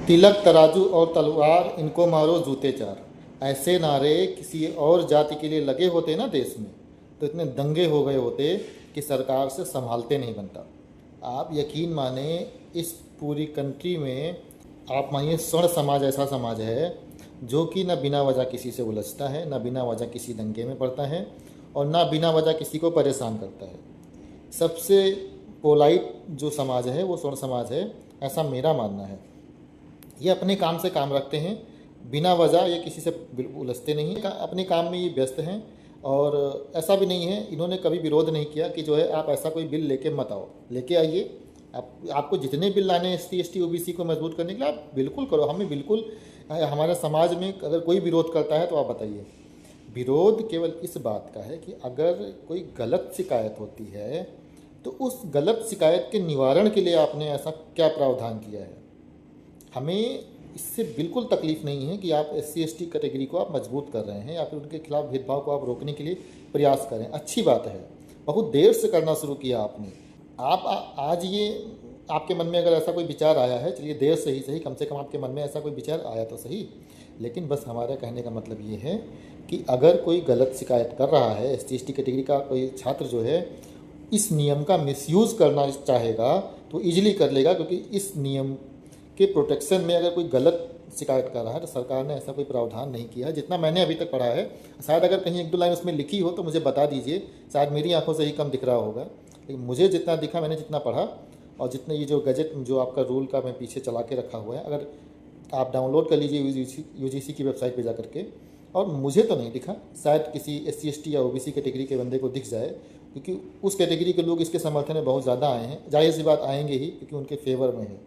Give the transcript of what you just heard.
तिलक तराजू और तलवार, इनको मारो जूते चार। ऐसे नारे किसी और जाति के लिए लगे होते ना देश में, तो इतने दंगे हो गए होते कि सरकार से संभालते नहीं बनता। आप यकीन माने, इस पूरी कंट्री में आप मानिए स्वर्ण समाज ऐसा समाज है जो कि ना बिना वजह किसी से उलझता है, ना बिना वजह किसी दंगे में पड़ता है, और ना बिना वजह किसी को परेशान करता है। सबसे पोलाइट जो समाज है वो स्वर्ण समाज है, ऐसा मेरा मानना है। ये अपने काम से काम रखते हैं, बिना वजह ये किसी से उलझते नहीं, अपने काम में ये व्यस्त हैं। और ऐसा भी नहीं है, इन्होंने कभी विरोध नहीं किया कि जो है आप ऐसा कोई बिल लेके मत आओ, लेके आइए। आपको जितने बिल लाने SC ST OBC को मजबूत करने के लिए आप बिल्कुल करो। हमें बिल्कुल, हमारे समाज में अगर कोई विरोध करता है तो आप बताइए। विरोध केवल इस बात का है कि अगर कोई गलत शिकायत होती है तो उस गलत शिकायत के निवारण के लिए आपने ऐसा क्या प्रावधान किया है। हमें इससे बिल्कुल तकलीफ़ नहीं है कि आप SC ST कैटेगरी को आप मजबूत कर रहे हैं या फिर उनके खिलाफ भेदभाव को आप रोकने के लिए प्रयास करें, अच्छी बात है। बहुत देर से करना शुरू किया आपने। आज ये आपके मन में अगर ऐसा कोई विचार आया है, चलिए देर से ही सही, कम से कम आपके मन में ऐसा कोई विचार आया तो सही। लेकिन बस हमारा कहने का मतलब ये है कि अगर कोई गलत शिकायत कर रहा है, SC ST कैटेगरी का कोई छात्र जो है इस नियम का मिसयूज़ करना चाहेगा तो ईजिली कर लेगा, क्योंकि इस नियम के प्रोटेक्शन में अगर कोई गलत शिकायत कर रहा है तो सरकार ने ऐसा कोई प्रावधान नहीं किया है जितना मैंने अभी तक पढ़ा है। शायद अगर कहीं 1-2 लाइन उसमें लिखी हो तो मुझे बता दीजिए, शायद मेरी आंखों से ही कम दिख रहा होगा। लेकिन मुझे जितना दिखा, मैंने जितना पढ़ा, और जितने ये जो गजट जो आपका रूल का मैं पीछे चला के रखा हुआ है, अगर आप डाउनलोड कर लीजिए UGC की वेबसाइट पर जा करके, और मुझे तो नहीं दिखा, शायद किसी SC ST या OBC कैटेगरी के बंदे को दिख जाए, क्योंकि उस कैटेगरी के लोग इसके समर्थन में बहुत ज़्यादा आए हैं। जाहिर सी बात आएंगे ही, क्योंकि उनके फेवर में है।